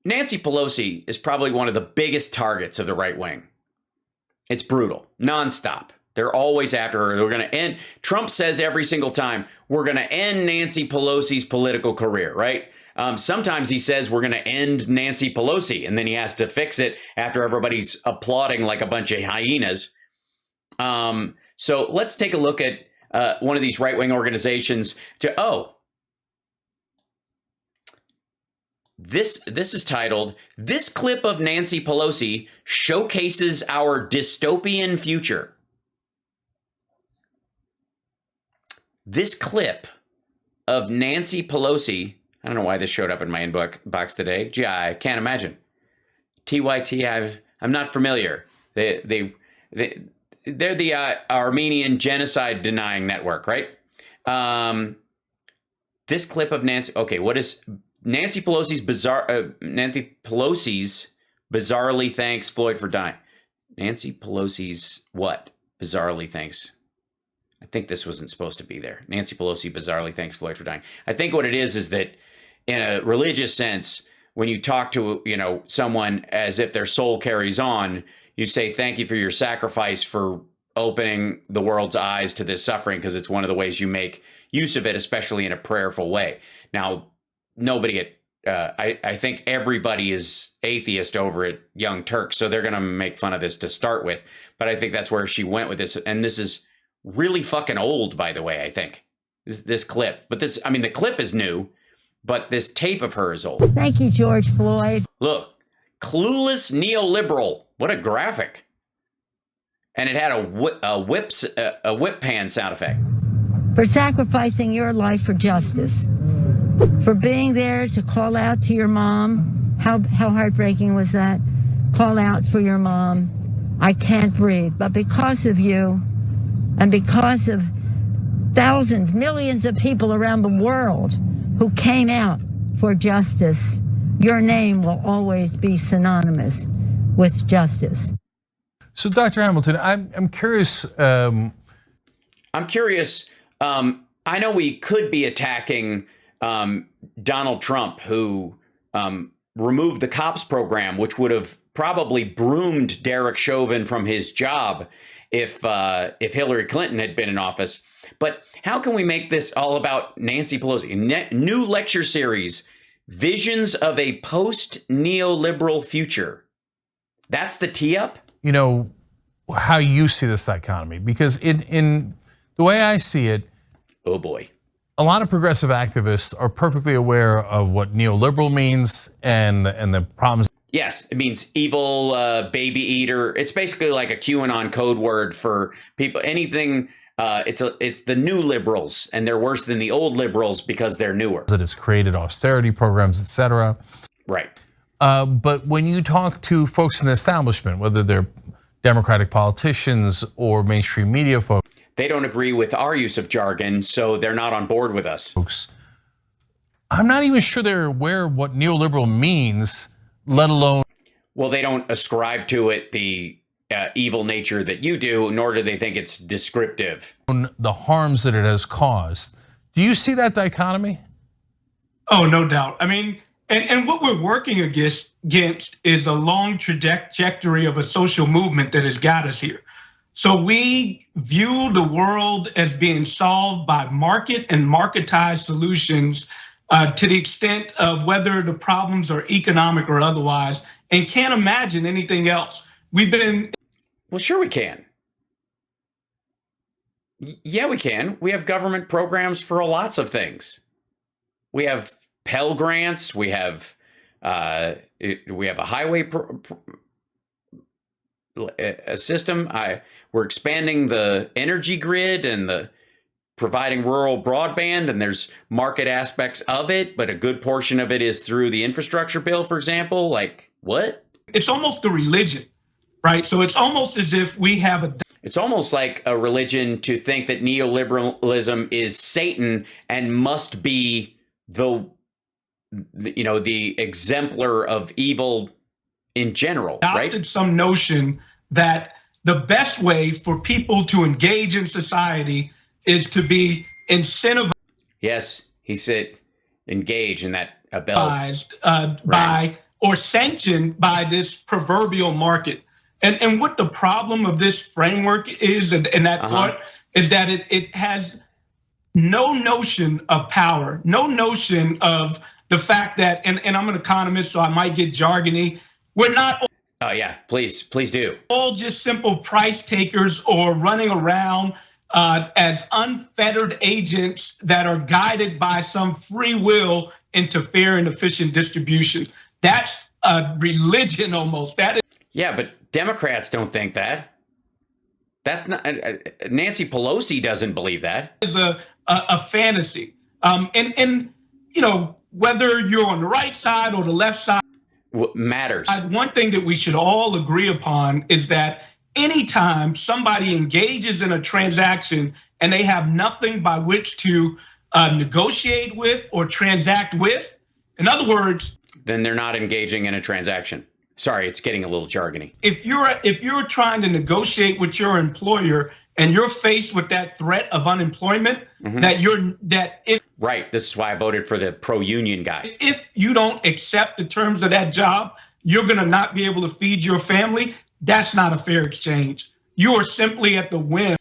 Nancy Pelosi is probably one of the biggest targets of the right wing. It's brutal, nonstop. They're always after her. They're going to end. Trump says every single time, we're going to end Nancy Pelosi's political career, right? Sometimes he says we're going to end Nancy Pelosi, and then he has to fix it after everybody's applauding like a bunch of hyenas. So let's take a look at one of these right-wing organizations. This is titled, "This Clip of Nancy Pelosi Showcases Our Dystopian Future." This clip of Nancy Pelosi, I don't know why this showed up in my inbox today. Gee, I can't imagine. TYT, I'm not familiar. They're the Armenian genocide denying network, right? This clip of Nancy. Okay, what is Nancy Pelosi's bizarrely thanks Floyd for dying? Nancy Pelosi's what? Bizarrely thanks. I think this wasn't supposed to be there. Nancy Pelosi bizarrely thanks Floyd for dying. I think what it is that in a religious sense, when you talk to, someone as if their soul carries on, you say, thank you for your sacrifice for opening the world's eyes to this suffering, because it's one of the ways you make use of it, especially in a prayerful way. Now, I think everybody is atheist over at Young Turks, so they're going to make fun of this to start with. But I think that's where she went with this. And this is really fucking old, by the way, I think, this clip. But the clip is new, but this tape of her is old. Thank you, George Floyd. Look, clueless neoliberal. What a graphic. And it had a whip pan sound effect. For sacrificing your life for justice. For being there to call out to your mom. How heartbreaking was that? Call out for your mom. I can't breathe. But because of you, and because of thousands, millions of people around the world who came out for justice, your name will always be synonymous with justice. So, Dr. Hamilton, I'm curious. I know we could be attacking Donald Trump, who removed the cops program, which would have probably broomed Derek Chauvin from his job if Hillary Clinton had been in office. But how can we make this all about Nancy Pelosi? New lecture series, Visions of a Post-Neoliberal Future. That's the tee up? How you see this dichotomy, because in the way I see it, oh boy, a lot of progressive activists are perfectly aware of what neoliberal means and the problems. Yes, it means evil baby eater. It's basically like a QAnon code word for people. Anything. It's the new liberals, and they're worse than the old liberals because they're newer. That has created austerity programs, etc. Right. But when you talk to folks in the establishment, whether they're Democratic politicians or mainstream media folks, they don't agree with our use of jargon, so they're not on board with us. Folks, I'm not even sure they're aware of what neoliberal means, let alone. Well, they don't ascribe to it the evil nature that you do, nor do they think it's descriptive. The harms that it has caused. Do you see that dichotomy? Oh, no doubt. I mean, and what we're working against is a long trajectory of a social movement that has got us here. So we view the world as being solved by market and marketized solutions to the extent of whether the problems are economic or otherwise, and can't imagine anything else. Well, sure we can. Yeah, we can. We have government programs for lots of things. We have Pell Grants. We have a highway a system. We're expanding the energy grid and providing rural broadband, and there's market aspects of it, but a good portion of it is through the infrastructure bill, for example. Like what? It's almost a religion, right? So it's almost as if we have It's almost like a religion to think that neoliberalism is Satan and must be the exemplar of evil in general, right? Adopted some notion that the best way for people to engage in society is to be incentivized. Yes, he said engage in that By or sanctioned by this proverbial market. And what the problem of this framework is, and that thought, is that it has no notion of power, no notion of the fact that, and I'm an economist, so I might get jargony, we're not. Oh yeah, please do. All just simple price takers or running around as unfettered agents that are guided by some free will into fair and efficient distribution. That's a religion almost. That is. Yeah, but Democrats don't think that. That's not. Nancy Pelosi doesn't believe that. Is a fantasy. And you know, whether you're on the right side or the left side. What matters. One thing that we should all agree upon is that anytime somebody engages in a transaction and they have nothing by which to negotiate with or transact with, in other words, then they're not engaging in a transaction. Sorry, it's getting a little jargony. If you're trying to negotiate with your employer and you're faced with that threat of unemployment, right. This is why I voted for the pro-union guy. If you don't accept the terms of that job, you're gonna not be able to feed your family. That's not a fair exchange. You are simply at the whim.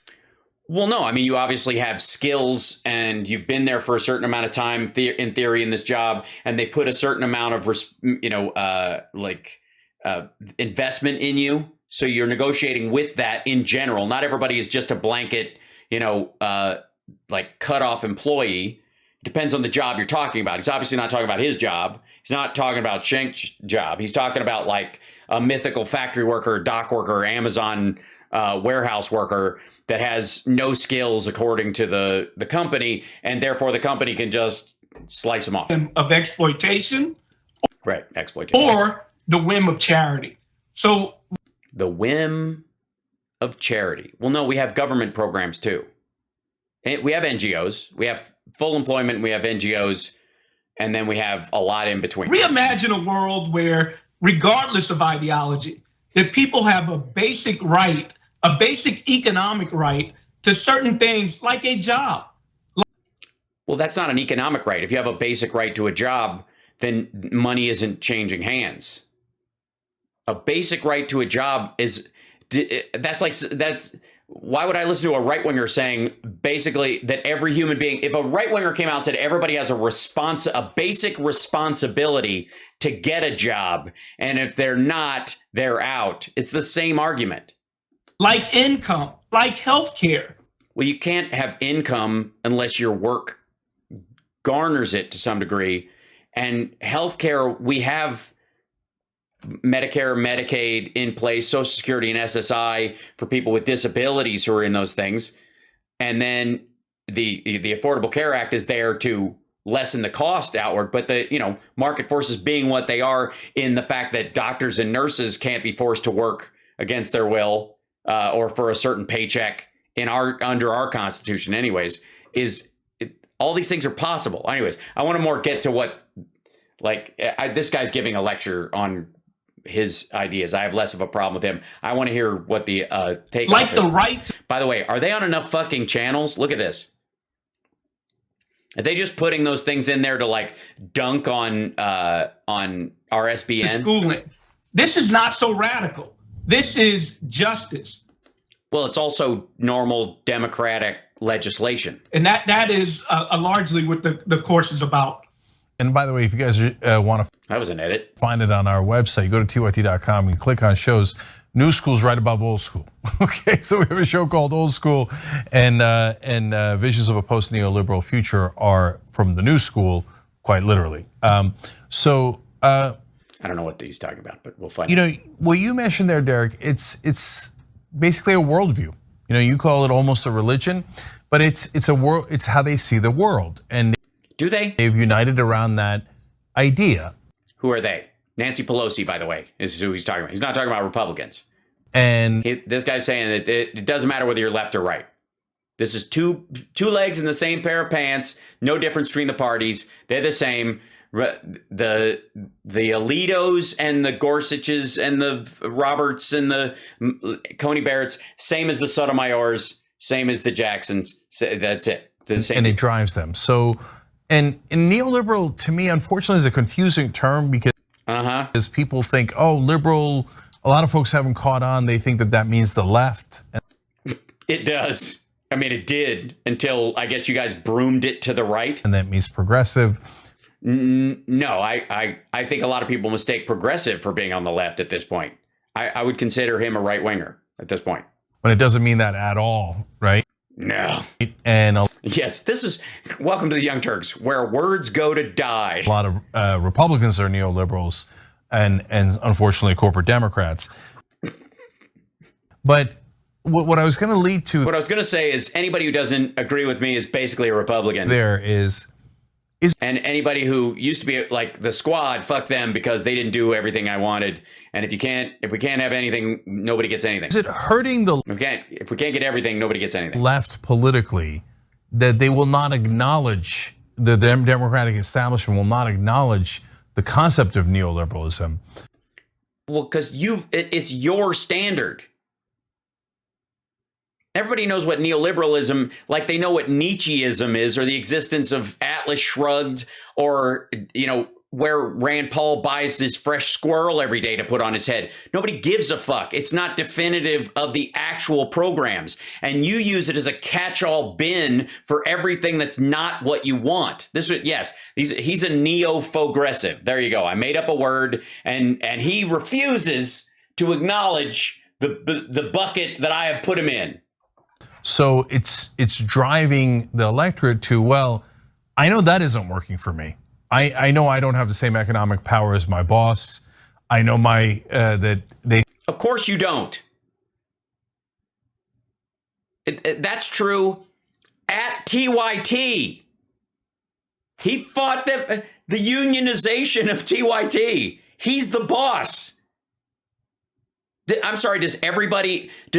Well, no, I mean, you obviously have skills and you've been there for a certain amount of time in theory in this job, and they put a certain amount of, investment in you. So you're negotiating with that in general. Not everybody is just a blanket, cut off employee. It depends on the job you're talking about. He's obviously not talking about his job. He's not talking about Schenk's job. He's talking about like a mythical factory worker, dock worker, Amazon warehouse worker that has no skills according to the company, and therefore the company can just slice him off. Of exploitation. Right, exploitation. Or the whim of charity. So the whim of charity. Well, no, we have government programs too. We have NGOs. We have full employment. We have NGOs. And then we have a lot in between. Reimagine a world where, regardless of ideology, that people have a basic right, a basic economic right to certain things like a job. Well, that's not an economic right. If you have a basic right to a job, then money isn't changing hands. A basic right to a job is, that's why would I listen to a right-winger saying basically that every human being, if a right-winger came out and said everybody has a basic responsibility to get a job, and if they're not, they're out. It's the same argument. Like income, like healthcare. Well, you can't have income unless your work garners it to some degree. And healthcare, we have Medicare, Medicaid in place, Social Security and SSI for people with disabilities who are in those things. And then the Affordable Care Act is there to lessen the cost outward, but the market forces being what they are, in the fact that doctors and nurses can't be forced to work against their will or for a certain paycheck under our Constitution anyways, all these things are possible. Anyways, I want to more get to what, this guy's giving a lecture on his ideas. I have less of a problem with him. I want to hear what the take. Like the right. By the way, are they on enough fucking channels? Look at this. Are they just putting those things in there to dunk on RSBN? Schooling. This is not so radical. This is justice. Well, it's also normal democratic legislation. And that is largely what the course is about. And by the way, if you guys want to, that was an edit. Find it on our website. Go to TYT.com. You click on shows. New School's right above Old School. Okay, so we have a show called Old School, and Visions of a Post-Neoliberal Future are from the New School, quite literally. I don't know what he's talking about, but we'll find. What you mentioned there, Derek, it's basically a worldview. You call it almost a religion, but it's a world. It's how they see the world, and do they? They've united around that idea. Who are they? Nancy Pelosi, by the way, is who he's talking about. He's not talking about Republicans. And this guy's saying that it doesn't matter whether you're left or right. This is two legs in the same pair of pants. No difference between the parties. They're the same. The Alitos and the Gorsuches and the Roberts and the Coney Barretts, same as the Sotomayors, same as the Jacksons. That's it. The same. And it drives them. So, and neoliberal to me, unfortunately, is a confusing term because Is people think, oh, liberal, a lot of folks haven't caught on. They think that that means the left. It does. I mean, it did until I guess you guys broomed it to the right. And that means progressive. No, I think a lot of people mistake progressive for being on the left at this point. I would consider him a right winger at this point. But it doesn't mean that at all, right? No. And yes, this is welcome to the Young Turks, where words go to die. a lot of Republicans are neoliberals, and unfortunately corporate Democrats. But what I was going to lead to, What I was going to say is anybody who doesn't agree with me is basically a Republican. there is And anybody who used to be like the squad, fuck them because they didn't do everything I wanted. And if we can't have anything, nobody gets anything. is it hurting the If we can't get everything, nobody gets anything. left politically that they will not acknowledge, the Democratic establishment will not acknowledge the concept of neoliberalism? Well, because it's your standard. Everybody knows what neoliberalism, like they know what Nietzscheism is, or the existence of Atlas Shrugged, or, where Rand Paul buys this fresh squirrel every day to put on his head. Nobody gives a fuck. It's not definitive of the actual programs. And you use it as a catch-all bin for everything that's not what you want. He's a neo-progressive. There you go. I made up a word, and he refuses to acknowledge the bucket that I have put him in. So it's driving the electorate to, well, I know that isn't working for me. I know I don't have the same economic power as my boss. I know that they. Of course you don't. That's true at TYT. He fought the unionization of TYT. He's the boss. I'm sorry, do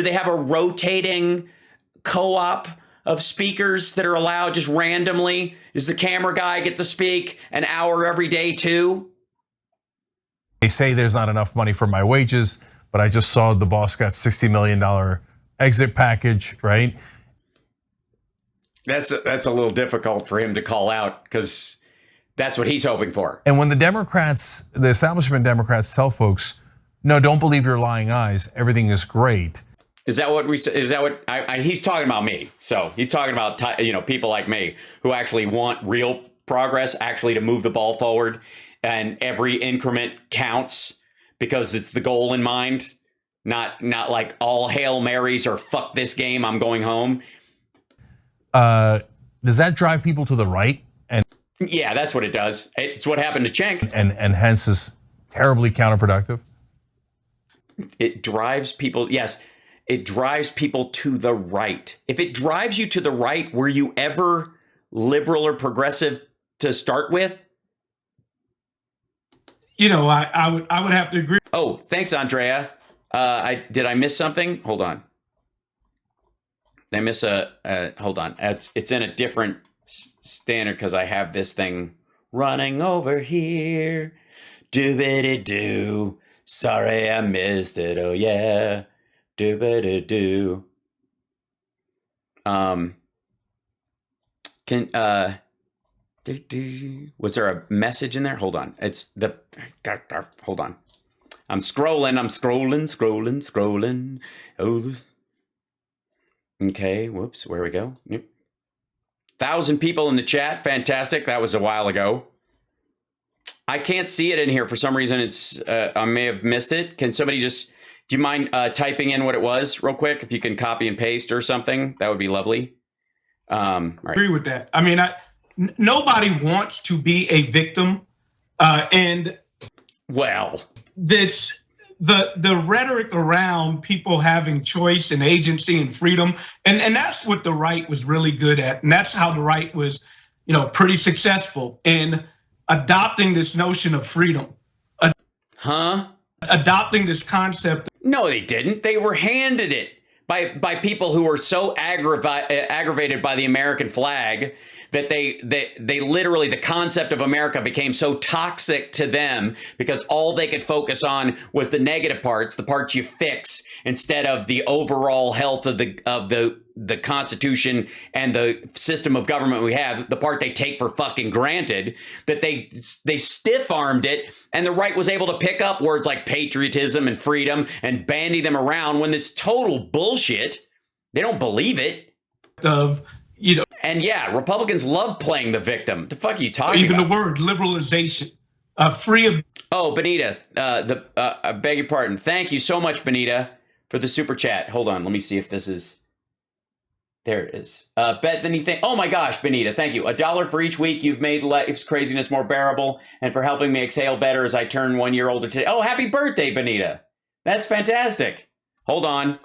they have a rotating co-op of speakers that are allowed just randomly? Does the camera guy get to speak an hour every day too? They say there's not enough money for my wages, but I just saw the boss got $60 million exit package, right? That's a little difficult for him to call out because that's what he's hoping for. And when the establishment Democrats tell folks, no, don't believe your lying eyes, everything is great. Is that what he's talking about me? So he's talking about people like me who actually want real progress, actually to move the ball forward, and every increment counts because it's the goal in mind, not like all Hail Marys or fuck this game, I'm going home. Does that drive people to the right? And yeah, that's what it does. It's what happened to Cenk. And hence is terribly counterproductive. It drives people. Yes. It drives people to the right. If it drives you to the right, were you ever liberal or progressive to start with? I would have to agree. Oh, thanks, Andrea. Did I miss something? Hold on. Did I miss hold on. It's in a different standard because I have this thing running over here. Doobity-doo. Sorry, I missed it. Oh, yeah. Do-ba-do-do. Was there a message in there? Hold on. Hold on. I'm scrolling. Oh. Okay, whoops, where we go? Yep. 1,000 people in the chat. Fantastic. That was a while ago. I can't see it in here for some reason. I may have missed it. Can somebody do you mind typing in what it was real quick? If you can copy and paste or something, that would be lovely. Right. Agree with that. I mean, nobody wants to be a victim, and well, the rhetoric around people having choice and agency and freedom, and that's what the right was really good at, and that's how the right was, pretty successful in adopting this notion of freedom. Adopting this concept. No, they didn't. They were handed it by people who were so aggravated by the American flag that they literally, the concept of America became so toxic to them because all they could focus on was the negative parts, the parts you fix, instead of the overall health of the the Constitution and the system of government we have, the part they take for fucking granted, that they stiff-armed it, and the right was able to pick up words like patriotism and freedom and bandy them around when it's total bullshit. They don't believe it. And yeah, Republicans love playing the victim. What the fuck are you talking even about? The word liberalization, free of. Oh, Benita, I beg your pardon. Thank you so much, Benita, for the super chat. Hold on, let me see if this is. There it is. Bet anything. Oh my gosh, Benita, thank you. $1 for each week you've made life's craziness more bearable, and for helping me exhale better as I turn 1 year older today. Oh, happy birthday, Benita. That's fantastic. Hold on.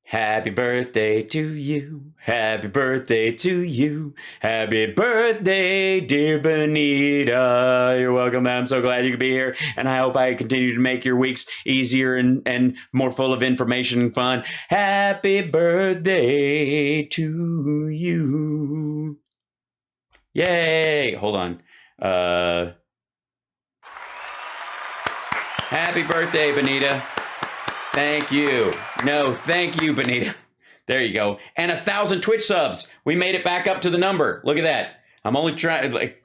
Happy birthday to you. Happy birthday to you. Happy birthday, dear Benita. You're welcome. I'm so glad you could be here. And I hope I continue to make your weeks easier and more full of information and fun. Happy birthday to you. Yay. Hold on. Happy birthday, Benita. Thank you. No, thank you, Benita. There you go. And 1,000 Twitch subs. We made it back up to the number. Look at that. I'm only trying, like,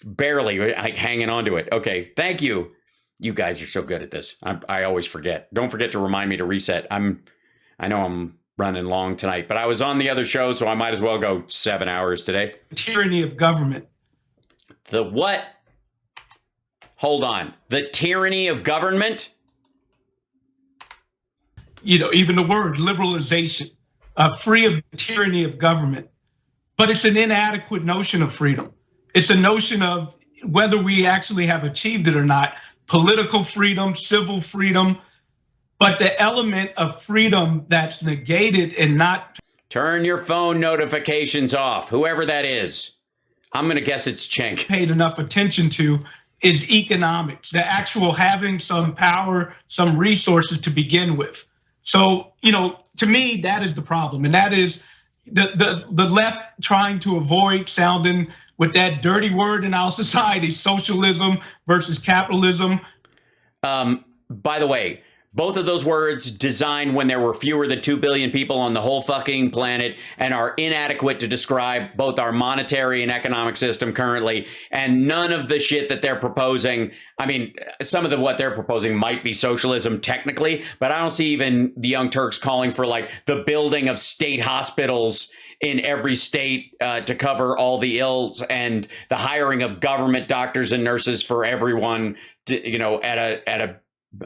barely like hanging on to it. Okay, thank you. You guys are so good at this. I always forget. Don't forget to remind me to reset. I know I'm running long tonight, but I was on the other show, so I might as well go 7 hours today. Tyranny of government. The what? Hold on. The tyranny of government? Even the word liberalization, free of the tyranny of government. But it's an inadequate notion of freedom. It's a notion of whether we actually have achieved it or not, political freedom, civil freedom, but the element of freedom that's negated and not. Turn your phone notifications off, whoever that is. I'm going to guess it's Cenk. Paid enough attention to is economics, the actual having some power, some resources to begin with. So, to me, that is the problem. And that is the left trying to avoid sounding with that dirty word in our society, socialism versus capitalism. By the way, both of those words designed when there were fewer than 2 billion people on the whole fucking planet and are inadequate to describe both our monetary and economic system currently. And none of the shit that they're proposing, I mean, some of what they're proposing might be socialism technically, but I don't see even the Young Turks calling for like the building of state hospitals in every state to cover all the ills and the hiring of government doctors and nurses for everyone to, at a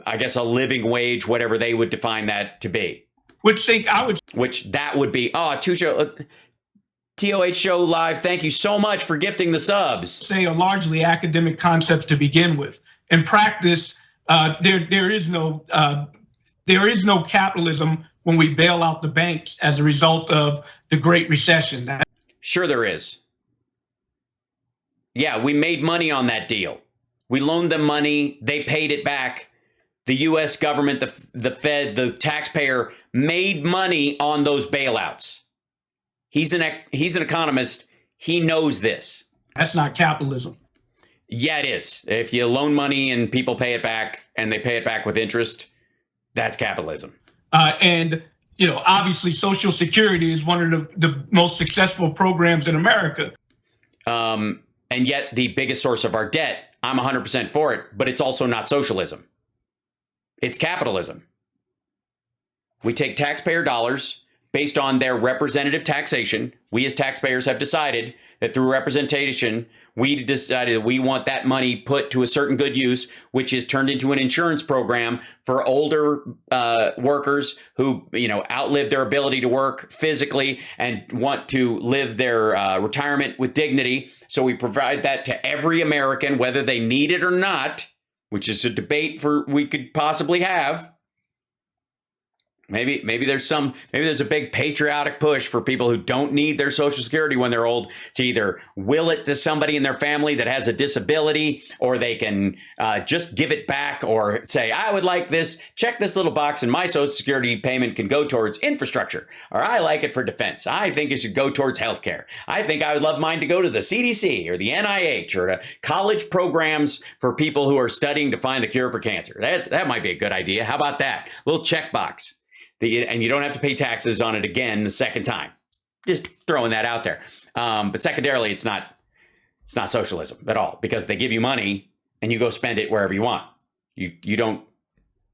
I guess a living wage, whatever they would define that to be. Which that would be, TOH show live. Thank you so much for gifting the subs. Say are largely academic concepts to begin with. In practice, there is no capitalism when we bail out the banks as a result of the Great Recession. Sure there is. Yeah, we made money on that deal. We loaned them money. They paid it back. The U.S. government, the Fed, the taxpayer made money on those bailouts. He's an economist. He knows this. That's not capitalism. Yeah, it is. If you loan money and people pay it back and they pay it back with interest, that's capitalism. And obviously Social Security is one of the most successful programs in America. And yet the biggest source of our debt, I'm 100% for it, but it's also not socialism. It's capitalism. We take taxpayer dollars based on their representative taxation. We as taxpayers have decided that through representation, we decided that we want that money put to a certain good use, which is turned into an insurance program for older workers who, outlive their ability to work physically and want to live their retirement with dignity. So we provide that to every American, whether they need it or not, which is a debate we could possibly have. Maybe there's a big patriotic push for people who don't need their Social Security when they're old to either will it to somebody in their family that has a disability, or they can just give it back, or say, I would like this, check this little box and my Social Security payment can go towards infrastructure, or I like it for defense. I think it should go towards healthcare. I think I would love mine to go to the CDC or the NIH or to college programs for people who are studying to find the cure for cancer. That might be a good idea. How about that? Little checkbox. And you don't have to pay taxes on it again the second time. Just throwing that out there. But secondarily, it's not socialism at all, because they give you money and you go spend it wherever you want. You don't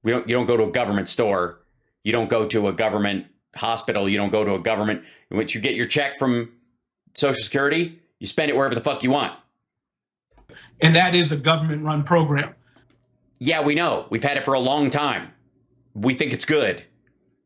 go to a government store. You don't go to a government hospital. You don't go to a government in which you get your check from Social Security. You spend it wherever the fuck you want. And that is a government-run program. Yeah, we know. We've had it for a long time. We think it's good.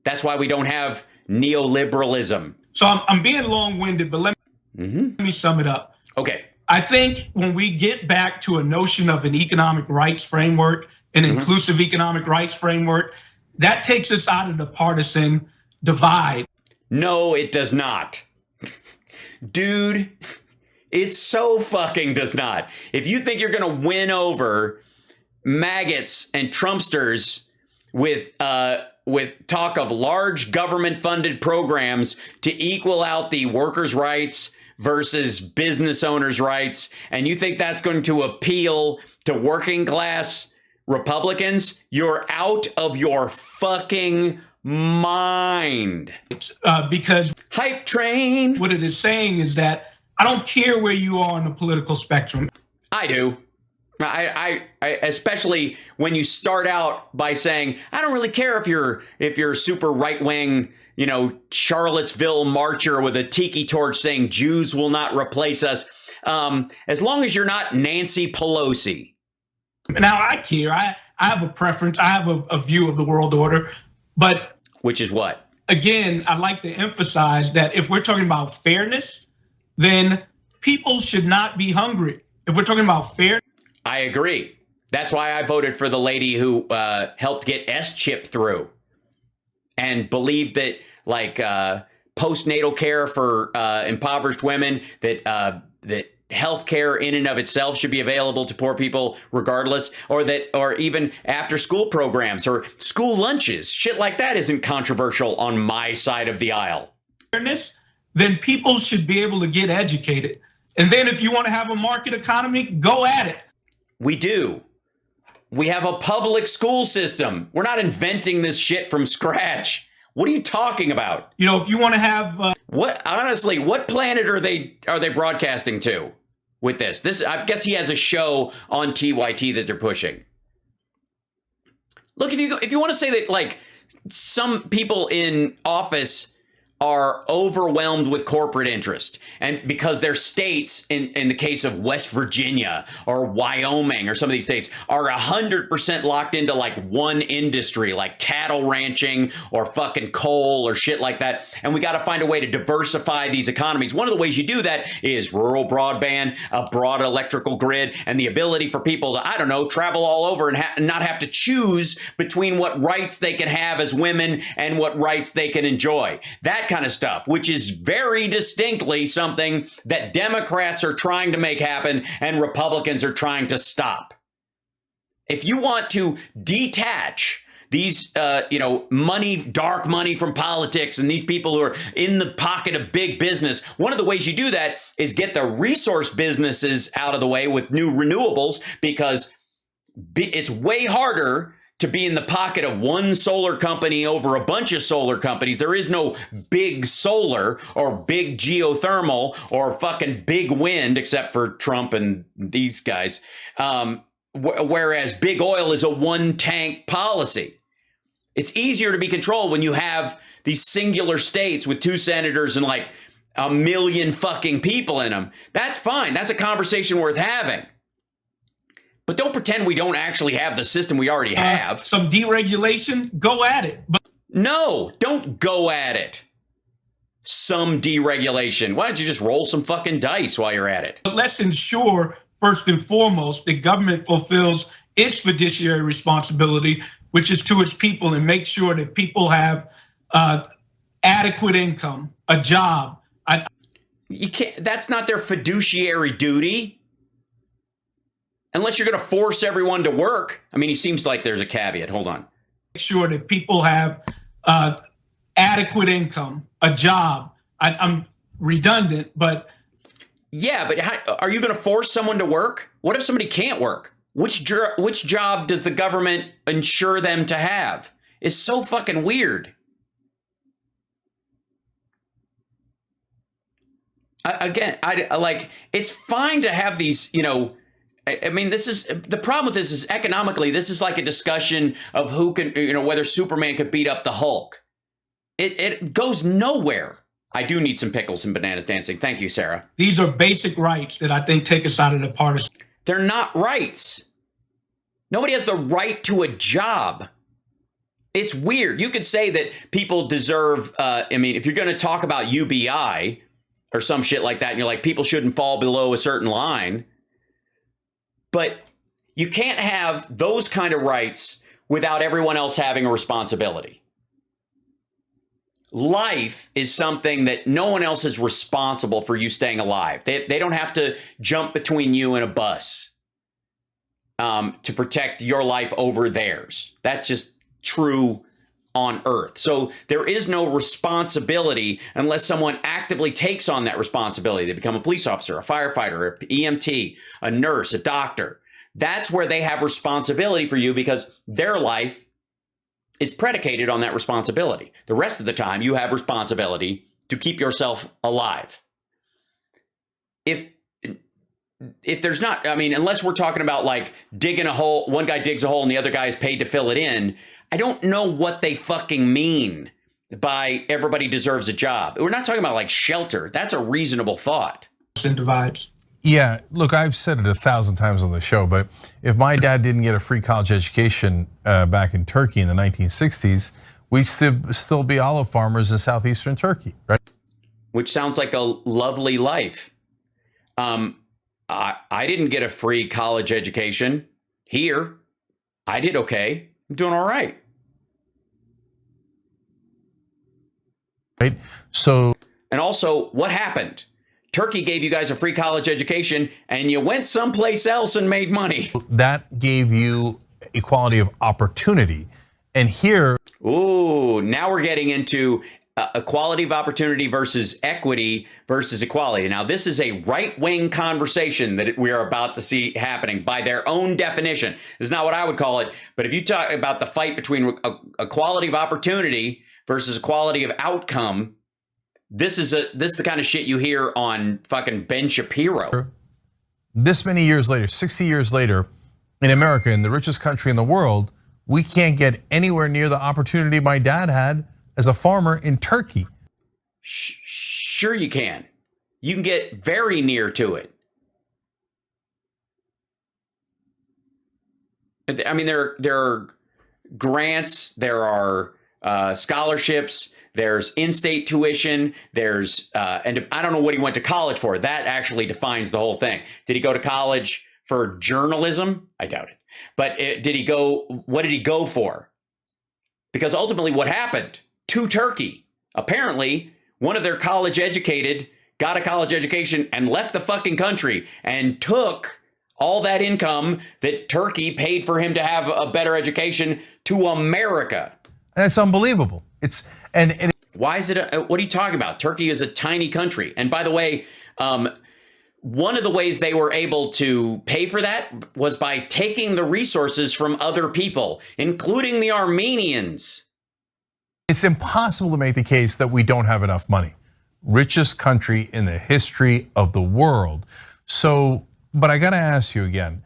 That's why we don't have neoliberalism. So I'm being long-winded, but let me sum it up. Okay. I think when we get back to a notion of an economic rights framework, an inclusive economic rights framework, that takes us out of the partisan divide. No, it does not. Dude, it so fucking does not. If you think you're going to win over maggots and Trumpsters with talk of large government-funded programs to equal out the workers' rights versus business owners' rights, and you think that's going to appeal to working class Republicans, you're out of your fucking mind. Because hype train. What it is saying is that I don't care where you are on the political spectrum. I do. I especially when you start out by saying, I don't really care if you're super right wing, Charlottesville marcher with a tiki torch saying Jews will not replace us, as long as you're not Nancy Pelosi. Now I care. I have a preference. I have a view of the world order, but which is what? Again, I'd like to emphasize that if we're talking about fairness, then people should not be hungry. If we're talking about fairness. I agree. That's why I voted for the lady who helped get S-chip through and believed that postnatal care for impoverished women, that health care in and of itself should be available to poor people regardless, or even after school programs or school lunches. Shit like that isn't controversial on my side of the aisle. Fairness, then people should be able to get educated. And then if you want to have a market economy, go at it. We do. We have a public school system. We're not inventing this shit from scratch. What are you talking about? If you want to have what planet are they broadcasting to with this? I guess he has a show on TYT that they're pushing. Look, if you want to say that some people in office are overwhelmed with corporate interest, and because their states, in the case of West Virginia or Wyoming or some of these states, are 100% locked into one industry, like cattle ranching or fucking coal or shit like that, and we got to find a way to diversify these economies. One of the ways you do that is rural broadband, a broad electrical grid, and the ability for people to, travel all over and not have to choose between what rights they can have as women and what rights they can enjoy. That kind of stuff, which is very distinctly something that Democrats are trying to make happen and Republicans are trying to stop. If you want to detach these, dark money from politics and these people who are in the pocket of big business, one of the ways you do that is get the resource businesses out of the way with new renewables, because it's way harder to be in the pocket of one solar company over a bunch of solar companies. There is no big solar or big geothermal or fucking big wind, except for Trump and these guys. Whereas big oil is a one tank policy. It's easier to be controlled when you have these singular states with 2 senators and 1 million fucking people in them. That's fine. That's a conversation worth having. But don't pretend we don't actually have the system we already have. Some deregulation, go at it. But no, don't go at it. Some deregulation. Why don't you just roll some fucking dice while you're at it? Let's ensure, first and foremost, that government fulfills its fiduciary responsibility, which is to its people, and make sure that people have adequate income, a job. You can't. That's not their fiduciary duty. Unless you're going to force everyone to work. I mean, he seems like there's a caveat. Hold on. Make sure that people have adequate income, a job. I'm redundant, but. Yeah, but are you going to force someone to work? What if somebody can't work? Which job does the government ensure them to have? It's so fucking weird. Again, I like, it's fine to have these, you know, I mean, this is the problem with this is economically, this is like a discussion of who can, you know, whether Superman could beat up the Hulk. It goes nowhere. I do need some pickles and bananas dancing. Thank you, Sarah. These are basic rights that I think take us out of the partisan. They're not rights. Nobody has the right to a job. It's weird. You could say that people deserve, I mean, if you're going to talk about UBI or some shit like that, and you're like, people shouldn't fall below a certain line. But you can't have those kind of rights without everyone else having a responsibility. Life is something that no one else is responsible for you staying alive. They don't have to jump between you and a bus to protect your life over theirs. That's just true on Earth. So there is no responsibility unless someone actively takes on that responsibility. They become a police officer, a firefighter, an EMT, a nurse, a doctor. That's where they have responsibility for you because their life is predicated on that responsibility. The rest of the time, you have responsibility to keep yourself alive. If there's not, I mean, unless we're talking about like digging a hole, one guy digs a hole and the other guy is paid to fill it in, I don't know what they fucking mean by everybody deserves a job. We're not talking about like shelter. That's a reasonable thought. Divides. Yeah, look, I've said it 1,000 times on the show, but if my dad didn't get a free college education back in Turkey in the 1960s, we'd still be olive farmers in southeastern Turkey, right? Which sounds like a lovely life. I didn't get a free college education here. I did okay. I'm doing all right. Right. So, and also, what happened? Turkey gave you guys a free college education and you went someplace else and made money. That gave you equality of opportunity. And here, ooh, now we're getting into equality of opportunity versus equity versus equality. Now, this is a right-wing conversation that we are about to see happening by their own definition. This is not what I would call it. But if you talk about the fight between equality of opportunity versus equality of outcome, this is the kind of shit you hear on fucking Ben Shapiro. This many years later, 60 years later, in America, in the richest country in the world, we can't get anywhere near the opportunity my dad had as a farmer in Turkey. Sure you can. You can get very near to it. I mean, there are grants, there are scholarships, there's in-state tuition, there's, and I don't know what he went to college for. That actually defines the whole thing. Did he go to college for journalism? I doubt it. But what did he go for? Because ultimately what happened to Turkey, apparently one of their college educated got a college education and left the fucking country and took all that income that Turkey paid for him to have a better education to America. That's unbelievable. And why is it? What are you talking about? Turkey is a tiny country. And by the way, one of the ways they were able to pay for that was by taking the resources from other people, including the Armenians. It's impossible to make the case that we don't have enough money. Richest country in the history of the world. So, but I gotta ask you again,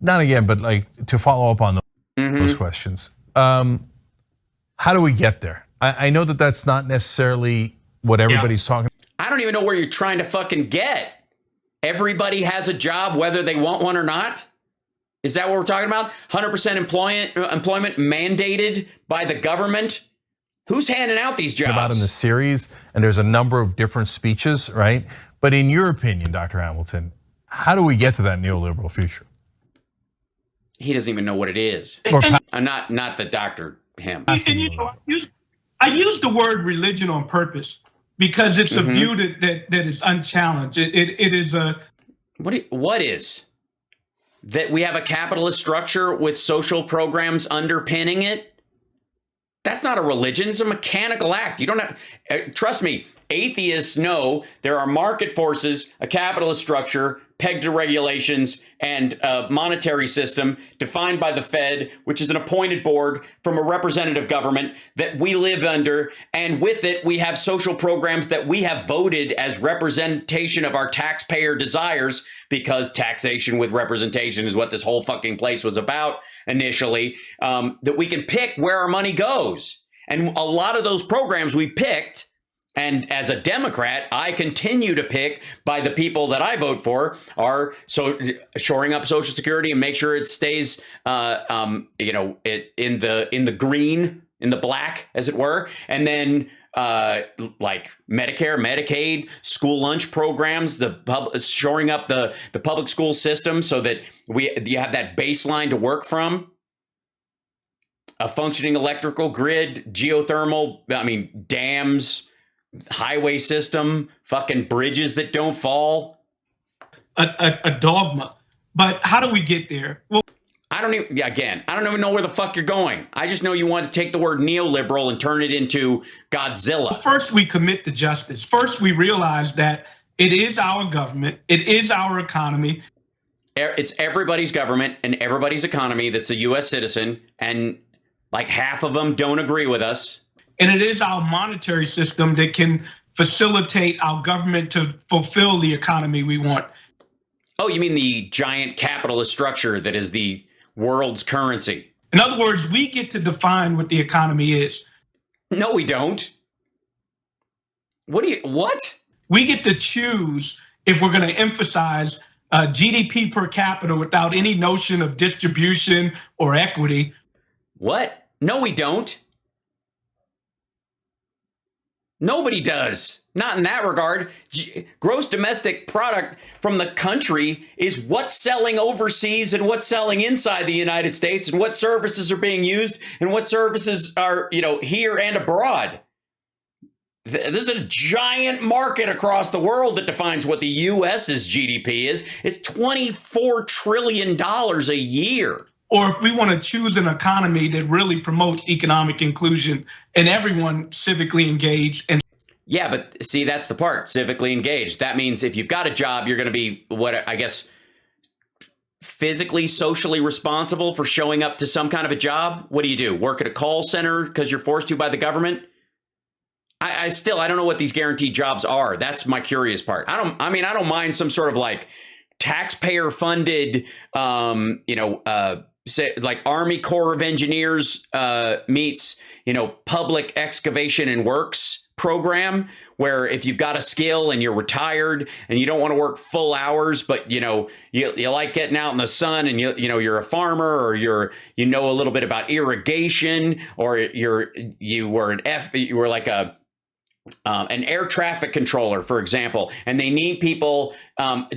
not again, but like to follow up on those questions. How do we get there? I know that that's not necessarily what everybody's talking about. I don't even know where you're trying to fucking get. Everybody has a job, whether they want one or not. Is that what we're talking about? 100% employment mandated by the government? Who's handing out these jobs? About in the series, and there's a number of different speeches, right? But in your opinion, Dr. Hamilton, how do we get to that neoliberal future? He doesn't even know what it is. Not the doctor, him. And you know, I use the word religion on purpose because it's a view that is unchallenged. It is a what is that we have a capitalist structure with social programs underpinning it? That's not a religion. It's a mechanical act. You don't have, trust me, atheists know there are market forces, a capitalist structure pegged to regulations and a monetary system defined by the Fed, which is an appointed board from a representative government that we live under. And with it, we have social programs that we have voted as representation of our taxpayer desires, because taxation with representation is what this whole fucking place was about initially, that we can pick where our money goes. And a lot of those programs we picked, and as a Democrat, I continue to pick by the people that I vote for, are shoring up Social Security and make sure it stays, in the green, in the black, as it were, and then like Medicare, Medicaid, school lunch programs, shoring up the public school system so that you have that baseline to work from. A functioning electrical grid, geothermal, dams, highway system, fucking bridges that don't fall. A dogma. But how do we get there? Well, I don't even know where the fuck you're going. I just know you want to take the word neoliberal and turn it into Godzilla. First, we commit to justice. First, we realize that it is our government. It is our economy. It's everybody's government and everybody's economy that's a U.S. citizen, and like half of them don't agree with us. And it is our monetary system that can facilitate our government to fulfill the economy we want. Oh, you mean the giant capitalist structure that is the world's currency? In other words, we get to define what the economy is. No, we don't. What? We get to choose if we're going to emphasize GDP per capita without any notion of distribution or equity. What? No, we don't. Nobody does. Not in that regard. Gross domestic product from the country is what's selling overseas and what's selling inside the United States, and what services are being used and what services are, here and abroad. There's a giant market across the world that defines what the US's GDP is. It's $24 trillion a year. Or if we want to choose an economy that really promotes economic inclusion and everyone civically engaged. And yeah, but see, that's the part, civically engaged. That means if you've got a job, you're going to be, physically, socially responsible for showing up to some kind of a job. What do? Work at a call center because you're forced to by the government? I don't know what these guaranteed jobs are. That's my curious part. I don't mind some sort of like taxpayer funded, say like Army Corps of Engineers meets, public excavation and works program, where if you've got a skill and you're retired and you don't want to work full hours, but you like getting out in the sun, and you're a farmer, or you know a little bit about irrigation, or you were like an air traffic controller, for example, and they need people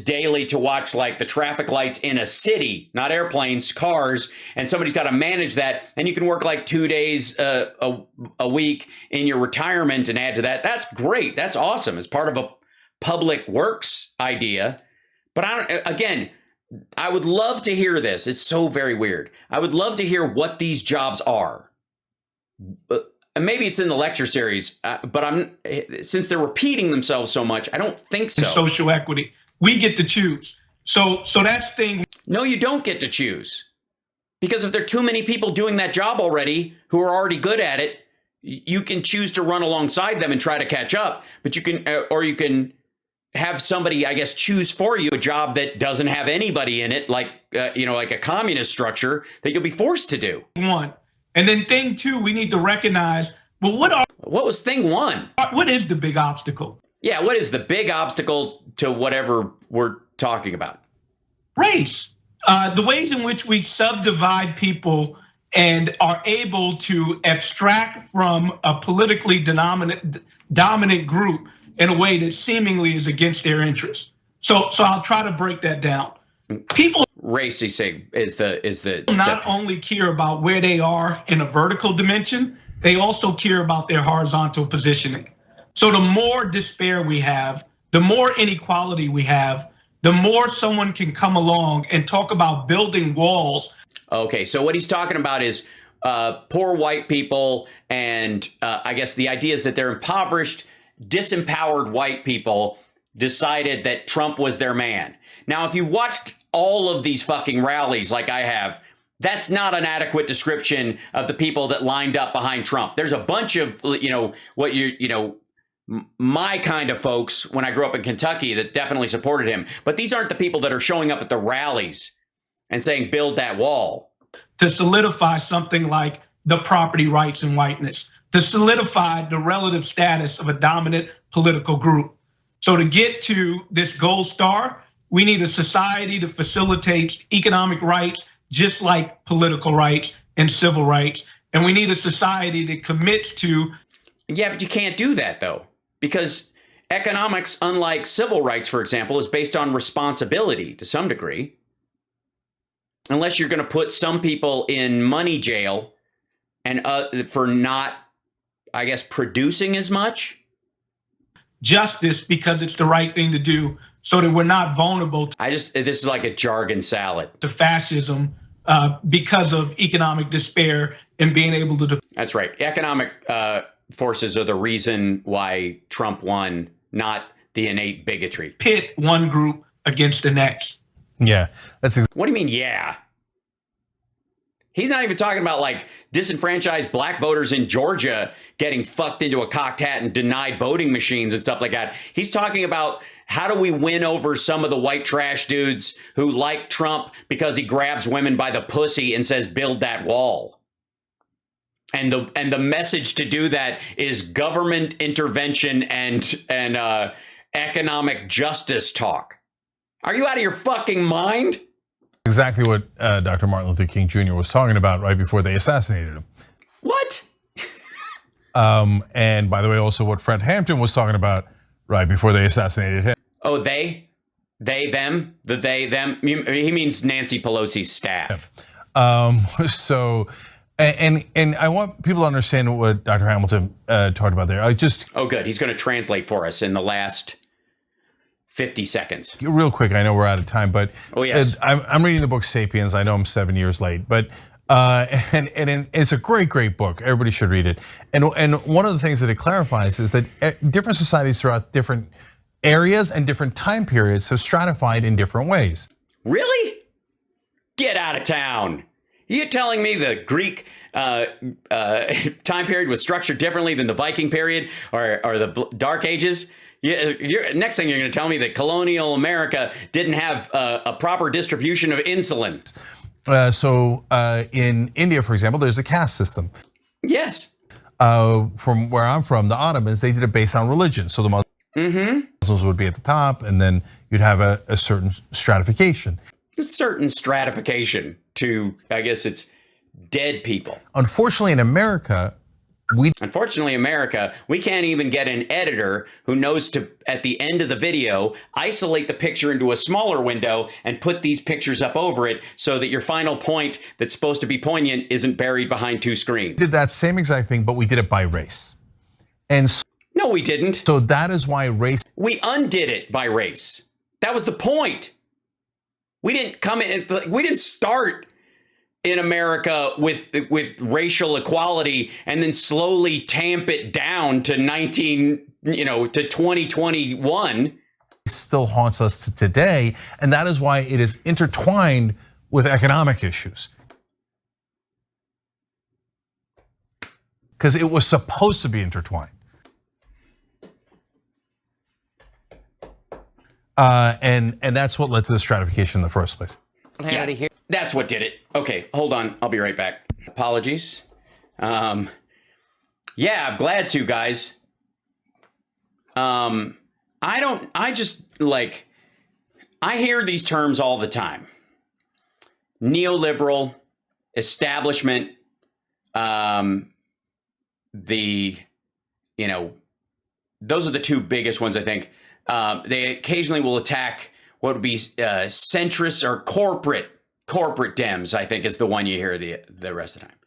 daily to watch like the traffic lights in a city, not airplanes, cars, and somebody's got to manage that, and you can work like 2 days a week in your retirement and add to that. That's great. That's awesome. It's part of a public works idea. But I would love to hear this. It's so very weird. I would love to hear what these jobs are. And maybe it's in the lecture series, but since they're repeating themselves so much, I don't think so. Social equity. We get to choose. So that's thing. No, you don't get to choose. Because if there are too many people doing that job already who are already good at it, you can choose to run alongside them and try to catch up. But you can have somebody, I guess, choose for you a job that doesn't have anybody in it, like like a communist structure that you'll be forced to do. One. And then thing two, we need to recognize, well, what was thing one? What is the big obstacle? Yeah, what is the big obstacle to whatever we're talking about? Race. The ways in which we subdivide people and are able to abstract from a politically dominant group in a way that seemingly is against their interests. So I'll try to break that down. People race, you say, is the not only care about where they are in a vertical dimension, they also care about their horizontal positioning. So the more despair we have, the more inequality we have, the more someone can come along and talk about building walls. Okay, so what he's talking about is poor white people, and I guess the idea is that they're impoverished, disempowered white people decided that Trump was their man. Now, if you've watched all of these fucking rallies like I have, that's not an adequate description of the people that lined up behind Trump. There's a bunch of, my kind of folks when I grew up in Kentucky that definitely supported him. But these aren't the people that are showing up at the rallies and saying, build that wall. To solidify something like the property rights and whiteness, to solidify the relative status of a dominant political group. So to get to this gold star, we need a society that facilitates economic rights, just like political rights and civil rights. And we need a society that commits to. Yeah, but you can't do that though, because economics, unlike civil rights, for example, is based on responsibility to some degree. Unless you're going to put some people in money jail and for not, I guess, producing as much. Justice because it's the right thing to do, so that we're not vulnerable to. This is like a jargon salad. To fascism because of economic despair and being able to. That's right. Economic forces are the reason why Trump won, not the innate bigotry. Pit one group against the next. Yeah, that's what do you mean? Yeah. He's not even talking about like disenfranchised black voters in Georgia getting fucked into a cocked hat and denied voting machines and stuff like that. He's talking about how do we win over some of the white trash dudes who like Trump because he grabs women by the pussy and says, build that wall. And the message to do that is government intervention and economic justice talk. Are you out of your fucking mind? exactly what Dr. Martin Luther King Jr. was talking about right before they assassinated him. What? And by the way, also what Fred Hampton was talking about right before they assassinated him. Oh, they, them, the they, them. He means Nancy Pelosi's staff. So, and I want people to understand what Dr. Hamilton talked about there. Oh, good. He's going to translate for us in the last 50 seconds. Real quick, I know we're out of time, but oh yes, I'm reading the book Sapiens. I know I'm 7 years late, but and it's a great book. Everybody should read it. And one of the things that it clarifies is that different societies throughout different areas and different time periods have stratified in different ways. Really? Get out of town. You're telling me the Greek time period was structured differently than the Viking period or the Dark Ages? Next thing you're going to tell me that colonial America didn't have a proper distribution of insulin. So in India, for example, there's a caste system. Yes. From where I'm from, the Ottomans, they did it based on religion. So the Muslims would be at the top, and then you'd have a certain stratification. A certain stratification to, I guess it's dead people. Unfortunately, in America, we can't even get an editor who knows to, at the end of the video, isolate the picture into a smaller window and put these pictures up over it so that your final point that's supposed to be poignant isn't buried behind two screens. Did that same exact thing, but we did it by race. And so, no, we didn't. So that is why race. We undid it by race. That was the point. We didn't come in. We didn't start in America with racial equality and then slowly tamp it down to 2021. Still haunts us to today, and that is why it is intertwined with economic issues. Because it was supposed to be intertwined. And that's what led to the stratification in the first place. Yeah, that's what did it. Okay, hold on. I'll be right back. Apologies. Yeah, I'm glad to, guys. I hear these terms all the time. Neoliberal, establishment, those are the two biggest ones, I think. They occasionally will attack what would be centrist or corporate Dems, I think is the one you hear the rest of the time.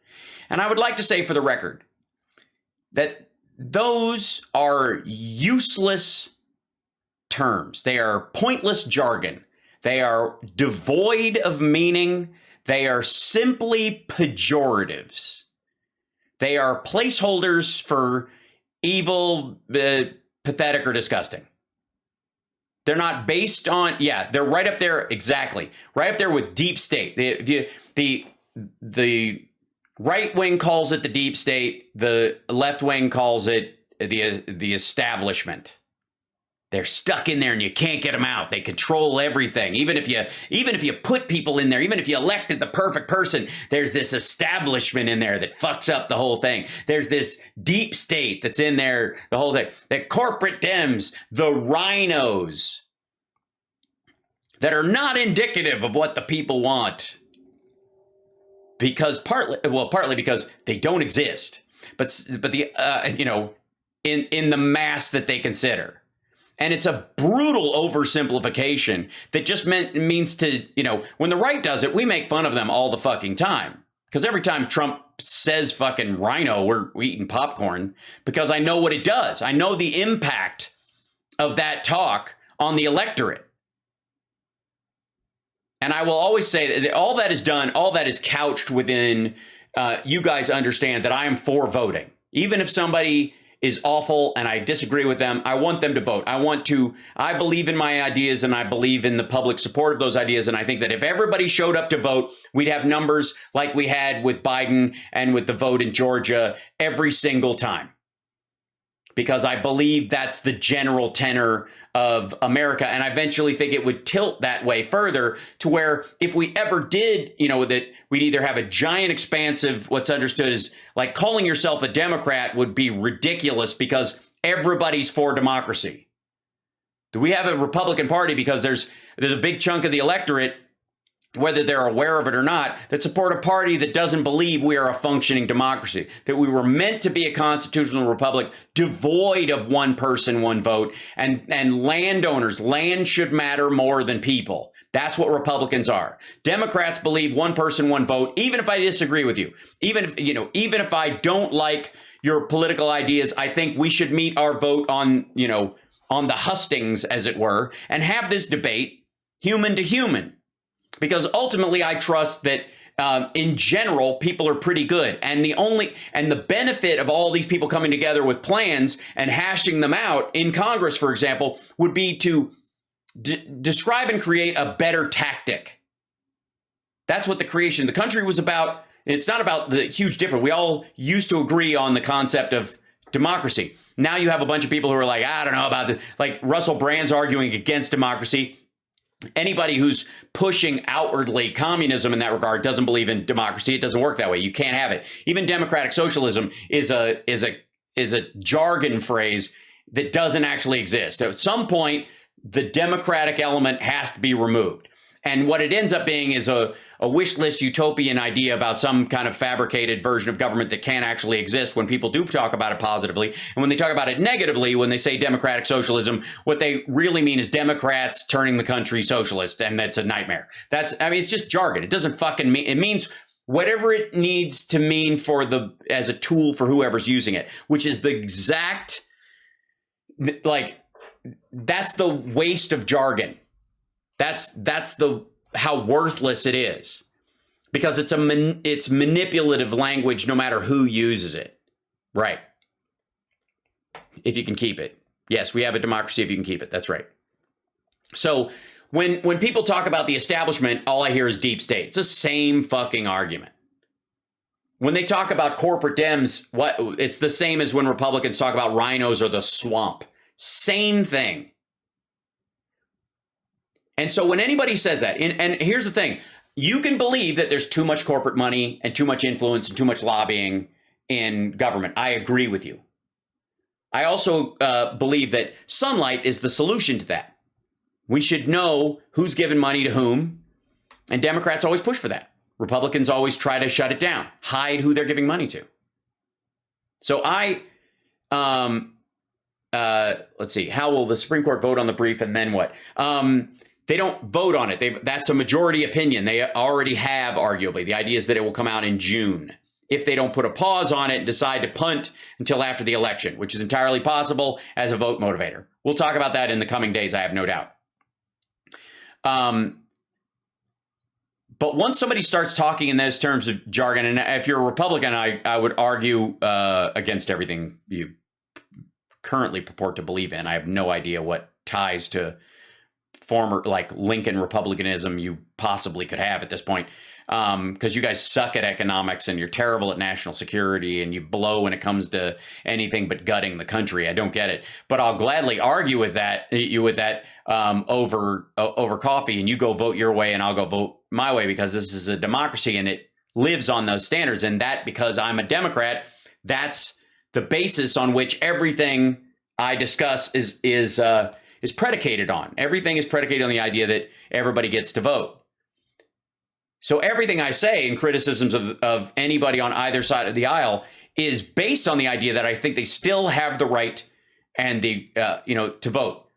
And I would like to say for the record that those are useless terms. They are pointless jargon. They are devoid of meaning. They are simply pejoratives. They are placeholders for evil, pathetic, or disgusting. They're not based on, they're right up there, exactly, right up there with deep state. The right wing calls it the deep state. The left wing calls it the establishment. They're stuck in there and you can't get them out. They control everything. Even if you put people in there, even if you elected the perfect person, there's this establishment in there that fucks up the whole thing. There's this deep state that's in there, the whole thing. The corporate Dems, the rhinos that are not indicative of what the people want. Because partly because they don't exist, but the in the mass that they consider. And it's a brutal oversimplification that just means to, when the right does it, we make fun of them all the fucking time. Because every time Trump says fucking rhino, we're eating popcorn, because I know what it does. I know the impact of that talk on the electorate. And I will always say that all that is done, all that is couched within, you guys understand that I am for voting. Even if somebody is awful and I disagree with them, I want them to vote. I believe in my ideas and I believe in the public support of those ideas. And I think that if everybody showed up to vote, we'd have numbers like we had with Biden and with the vote in Georgia every single time. Because I believe that's the general tenor of America. And I eventually think it would tilt that way further to where if we ever did, that we'd either have a giant expansive, what's understood as like calling yourself a Democrat would be ridiculous because everybody's for democracy. Do we have a Republican Party because there's a big chunk of the electorate, whether they're aware of it or not, that support a party that doesn't believe we are a functioning democracy, that we were meant to be a constitutional republic devoid of one person, one vote, and landowners, land should matter more than people. That's what Republicans are. Democrats believe one person, one vote, even if I disagree with you, even if I don't like your political ideas, I think we should meet our vote on the hustings, as it were, and have this debate human to human. Because ultimately, I trust that in general, people are pretty good. And the benefit of all these people coming together with plans and hashing them out in Congress, for example, would be to describe and create a better tactic. That's what the creation of the country was about. It's not about the huge difference. We all used to agree on the concept of democracy. Now you have a bunch of people who are like, I don't know about this. Like Russell Brand's arguing against democracy. Anybody who's pushing outwardly communism in that regard doesn't believe in democracy. It doesn't work that way. You can't have it. Even democratic socialism is a jargon phrase that doesn't actually exist. At some point, the democratic element has to be removed. And what it ends up being is a wish list utopian idea about some kind of fabricated version of government that can't actually exist when people do talk about it positively. And when they talk about it negatively, when they say democratic socialism, what they really mean is Democrats turning the country socialist. And that's a nightmare. It's just jargon. It doesn't fucking mean, it means whatever it needs to mean as a tool for whoever's using it, which is the exact, that's the waste of jargon. That's how worthless it is, because it's manipulative language no matter who uses it. Right. If you can keep it. Yes, we have a democracy if you can keep it. That's right. So when people talk about the establishment, all I hear is deep state. It's the same fucking argument. When they talk about corporate Dems, it's the same as when Republicans talk about rhinos or the swamp. Same thing. And so when anybody says that, and here's the thing, you can believe that there's too much corporate money and too much influence and too much lobbying in government. I agree with you. I also believe that sunlight is the solution to that. We should know who's giving money to whom, and Democrats always push for that. Republicans always try to shut it down, hide who they're giving money to. So let's see, how will the Supreme Court vote on the brief and then what? They don't vote on it. That's a majority opinion. They already have, arguably. The idea is that it will come out in June if they don't put a pause on it and decide to punt until after the election, which is entirely possible as a vote motivator. We'll talk about that in the coming days, I have no doubt. But once somebody starts talking in those terms of jargon, and if you're a Republican, I would argue against everything you currently purport to believe in. I have no idea what ties to former like Lincoln Republicanism you possibly could have at this point. Because you guys suck at economics and you're terrible at national security and you blow when it comes to anything but gutting the country. I don't get it, but I'll gladly argue with that over coffee, and you go vote your way and I'll go vote my way, because this is a democracy and it lives on those standards. And that, because I'm a Democrat, that's the basis on which everything I discuss is predicated on. Everything is predicated on the idea that everybody gets to vote. So everything I say in criticisms of anybody on either side of the aisle is based on the idea that I think they still have the right and the to vote.